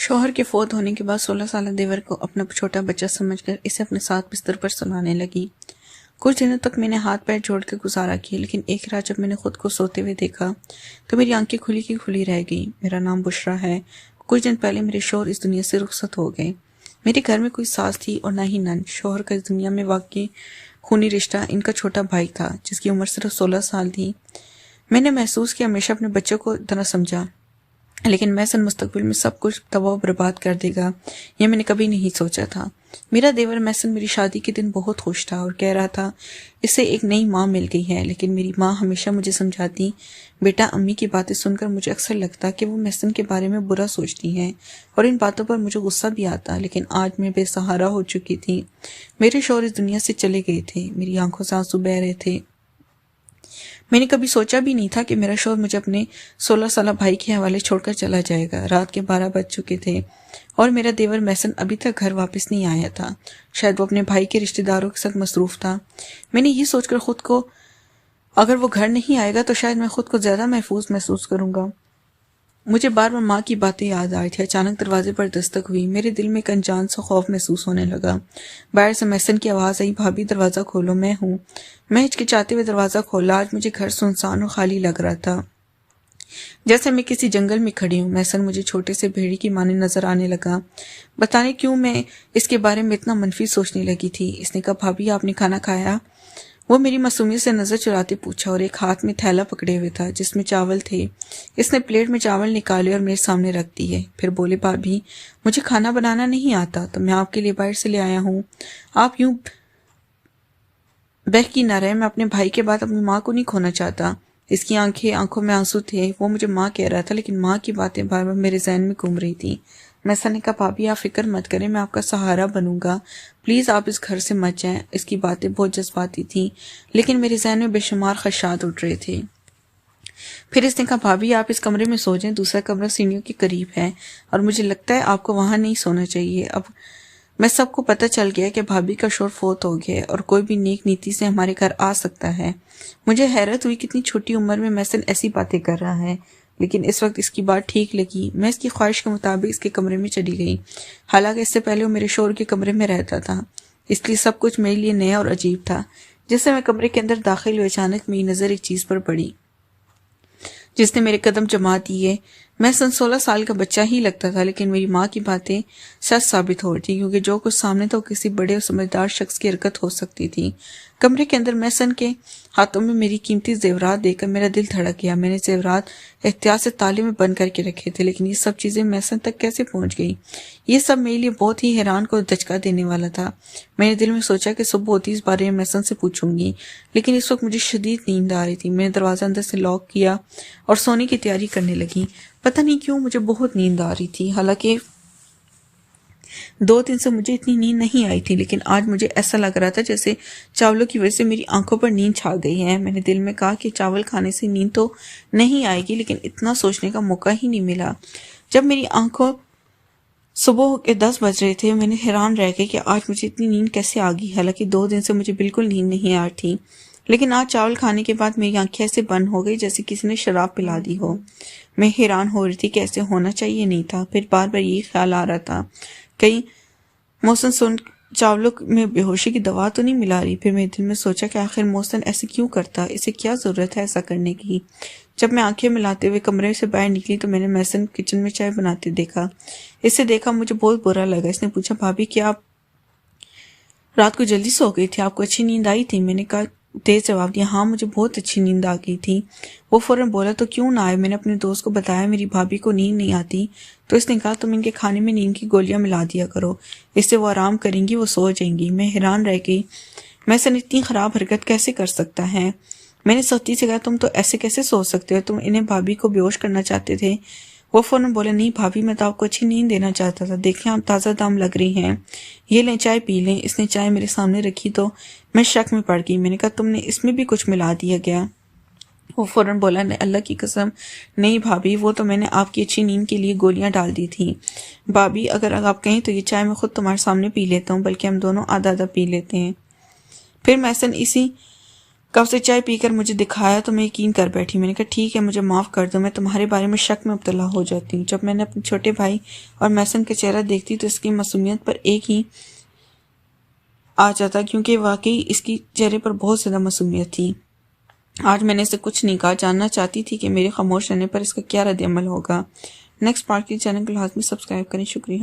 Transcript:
شوہر کے فوت ہونے کے بعد 16 سالہ دیور کو اپنا چھوٹا بچہ سمجھ کر اسے اپنے ساتھ بستر پر سلانے لگی۔ کچھ دنوں تک میں نے ہاتھ پیر جوڑ کے گزارا کیا، لیکن ایک رات جب میں نے خود کو سوتے ہوئے دیکھا تو میری آنکھیں کھلی کی کھلی رہ گئی۔ میرا نام بشریٰ ہے۔ کچھ دن پہلے میرے شوہر اس دنیا سے رخصت ہو گئے۔ میرے گھر میں کوئی ساس تھی اور نہ ہی نند۔ شوہر کا اس دنیا میں واقعی خونی رشتہ ان کا چھوٹا بھائی تھا جس کی عمر صرف 16 سال تھی۔ میں نے محسوس کیا ہمیشہ اپنے بچوں کو طرح سمجھا، لیکن محسن مستقبل میں سب کچھ تباہ و برباد کر دے گا یہ میں نے کبھی نہیں سوچا تھا۔ میرا دیور محسن میری شادی کے دن بہت خوش تھا اور کہہ رہا تھا اسے ایک نئی ماں مل گئی ہے، لیکن میری ماں ہمیشہ مجھے سمجھاتی، بیٹا امی کی باتیں سن کر مجھے اکثر لگتا کہ وہ محسن کے بارے میں برا سوچتی ہیں اور ان باتوں پر مجھے غصہ بھی آتا، لیکن آج میں بے سہارا ہو چکی تھی۔ میرے شوہر اس دنیا سے چلے گئے تھے، میری آنکھوں سے آنسو بہہ رہے تھے۔ میں نے کبھی سوچا بھی نہیں تھا کہ میرا شوہر مجھے اپنے 16 سالہ بھائی کے حوالے چھوڑ کر چلا جائے گا۔ رات کے 12 بج چکے تھے اور میرا دیور محسن ابھی تک گھر واپس نہیں آیا تھا۔ شاید وہ اپنے بھائی کے رشتہ داروں کے ساتھ مصروف تھا۔ میں نے یہ سوچ کر خود کو اگر وہ گھر نہیں آئے گا تو شاید میں خود کو زیادہ محفوظ محسوس کروں گا۔ مجھے بار بار ماں کی باتیں یاد آئی تھی۔ اچانک دروازے پر دستک ہوئی۔ میرے دل میں ایک انجان سا خوف محسوس ہونے لگا۔ باہر سے محسن کی آواز آئی، بھابھی دروازہ کھولو، میں ہوں۔ میں ہچکچاتے ہوئے دروازہ کھولا۔ آج مجھے گھر سنسان اور خالی لگ رہا تھا، جیسے میں کسی جنگل میں کھڑی ہوں۔ محسن مجھے چھوٹے سے بھیڑی کی مانند نظر آنے لگا۔ بتانے کیوں میں اس کے بارے میں اتنا منفی سوچنے لگی تھی۔ اس نے کہا، بھابھی آپ نے کھانا کھایا؟ وہ میری معصومیت سے نظر چراتے پوچھا اور ایک ہاتھ میں تھیلا پکڑے ہوئے تھا جس میں چاول تھے۔ اس نے پلیٹ میں چاول نکالے اور میرے سامنے رکھ دیے، پھر بولے، بھابھی مجھے کھانا بنانا نہیں آتا تو میں آپ کے لیے باہر سے لے آیا ہوں۔ آپ یوں بہکی نہ رہے، میں اپنے بھائی کے بعد اپنی ماں کو نہیں کھونا چاہتا۔ اس کی آنکھوں میں آنسو تھے۔ وہ مجھے ماں کہہ رہا تھا، لیکن ماں کی باتیں بار بار میرے ذہن میں گھوم رہی تھی۔ محسن نے کہا، بھابھی آپ فکر مت کریں، میں آپ کا سہارا بنوں گا، پلیز آپ اس گھر سے مت جائیں۔ اس کی باتیں بہت جذباتی تھیں، لیکن میرے ذہن میں بے شمار خدشات اٹھ رہے تھے۔ پھر اس نے کہا، بھابھی آپ اس کمرے میں سو جائیں، دوسرا کمرہ سیڑھیوں کے قریب ہے اور مجھے لگتا ہے آپ کو وہاں نہیں سونا چاہیے۔ اب میں سب کو پتہ چل گیا کہ بھابھی کا شوہر فوت ہو گیا اور کوئی بھی نیک نیتی سے ہمارے گھر آ سکتا ہے۔ مجھے حیرت ہوئی کتنی چھوٹی عمر میں محسن ایسی باتیں کر رہا ہے، لیکن اس وقت اس کی بات ٹھیک لگی۔ میں اس کی خواہش کے مطابق اس کے کمرے میں چلی گئی، حالانکہ اس سے پہلے وہ میرے شوہر کے کمرے میں رہتا تھا، اس لیے سب کچھ میرے لیے نیا اور عجیب تھا۔ جیسے میں کمرے کے اندر داخل ہوئے، اچانک میری نظر ایک چیز پر پڑی جس نے میرے قدم جما دیے۔ میں 16 سال کا بچہ ہی لگتا تھا، لیکن میری ماں کی باتیں سچ ثابت ہو رہی تھی، کیونکہ جو کچھ سامنے تھا وہ کسی بڑے اور سمجھدار شخص کی حرکت ہو سکتی تھی۔ کمرے کے اندر محسن کے ہاتھوں میں میری قیمتی زیورات دیکھ کر میرا دل دھڑک گیا۔ میں نے زیورات احتیاط سے تالے میں بند کر کے رکھے تھے، لیکن یہ سب چیزیں محسن تک کیسے پہنچ گئی؟ یہ سب میرے لیے بہت ہی حیران کو دھچکا دینے والا تھا۔ میں نے دل میں سوچا کہ صبح ہوتی اس بارے میں محسن سے پوچھوں گی، لیکن اس وقت مجھے شدید نیند آ رہی تھی۔ میں نے دروازہ اندر سے لاک کیا اور سونے کی تیاری کرنے لگی۔ پتہ نہیں کیوں مجھے بہت نیند آ رہی تھی، حالانکہ 2 دن سے مجھے اتنی نیند نہیں آئی تھی، لیکن آج مجھے ایسا لگ رہا تھا جیسے چاولوں کی وجہ سے میری آنکھوں پر نیند چھا گئی ہے۔ میں نے دل میں کہا کہ چاول کھانے سے نیند تو نہیں آئے گی، لیکن اتنا سوچنے کا موقع ہی نہیں ملا۔ جب میری آنکھوں صبح کے 10 بج رہے تھے، میں نے حیران رہ گئی کہ آج مجھے اتنی نیند کیسے آ گئی، حالانکہ 2 دن سے مجھے بالکل نیند نہیں آ رہی تھی، لیکن آج چاول کھانے کے بعد میری آنکھیں ایسے بند ہو گئی جیسے کسی نے شراب پلا دی ہو۔ میں حیران ہو رہی تھی کہ ایسے ہونا چاہیے نہیں تھا۔ پھر بار بار یہی خیال آ رہا تھا کہیں محسن سن چاولوں میں بے ہوشی کی دوا تو نہیں ملا رہی۔ پھر میرے دل میں سوچا کہ آخر محسن ایسے کیوں کرتا، اسے کیا ضرورت ہے ایسا کرنے کی۔ جب میں آنکھیں ملاتے ہوئے کمرے سے باہر نکلی تو میں نے محسن کچن میں چائے بناتے دیکھا۔ اسے دیکھا مجھے بہت برا لگا۔ اس نے پوچھا، بھابھی کیا آپ رات کو جلدی سو گئی تھی، آپ کو اچھی نیند آئی تھی؟ میں نے کہا تیز جواب دیا، ہاں مجھے بہت اچھی نیند آ گئی تھی۔ وہ فوراً بولا، تو کیوں نہ آئے؟ میں نے اپنے دوست کو بتایا میری بھابھی کو نیند نہیں آتی، تو اس نے کہا تم ان کے کھانے میں نیند کی گولیاں ملا دیا کرو، اس سے وہ آرام کریں گی، وہ سو جائیں گی۔ میں حیران رہ گئی، محسن اتنی خراب حرکت کیسے کر سکتا ہے؟ میں نے سختی سے کہا، تم تو ایسے کیسے سو سکتے ہو، تم انہیں بھابھی کو بے ہوش کرنا چاہتے تھے؟ وہ فوراً بولے، نہیں بھابھی میں تو آپ کو اچھی نیند دینا چاہتا تھا، دیکھیں آپ تازہ دم لگ رہی ہیں، یہ لیں چائے پی لیں۔ اس نے چائے میرے سامنے رکھی تو میں شک میں پڑ گئی۔ میں نے کہا تم نے اس میں بھی کچھ ملا دیا گیا؟ وہ فوراً بولا، اللہ کی قسم نہیں بھابھی، وہ تو میں نے آپ کی اچھی نیند کے لیے گولیاں ڈال دی تھیں۔ بھابھی اگر آپ کہیں تو یہ چائے میں خود تمہارے سامنے پی لیتا ہوں، بلکہ ہم دونوں آدھا آدھا پی لیتے ہیں۔ پھر محسن اسی کپ سے چائے پی کر مجھے دکھایا تو میں یقین کر بیٹھی. میں نے کہا ٹھیک ہے مجھے معاف کر دو, میں تمہارے بارے میں شک میں مبتلا ہو جاتی ہوں. جب میں نے اپنے چھوٹے بھائی اور میسن کا چہرہ دیکھتی تو اس کی معصومیت پر ایک ہی آ جاتا, کیونکہ واقعی اس کی چہرے پر بہت زیادہ معصومیت تھی. آج میں نے اسے کچھ نہیں کہا, جاننا چاہتی تھی کہ میرے خاموش رہنے پر اس کا کیا رد عمل ہوگا. نیکسٹ پارٹ کے چینل کو لازمی سبسکرائب کریں. شکریہ.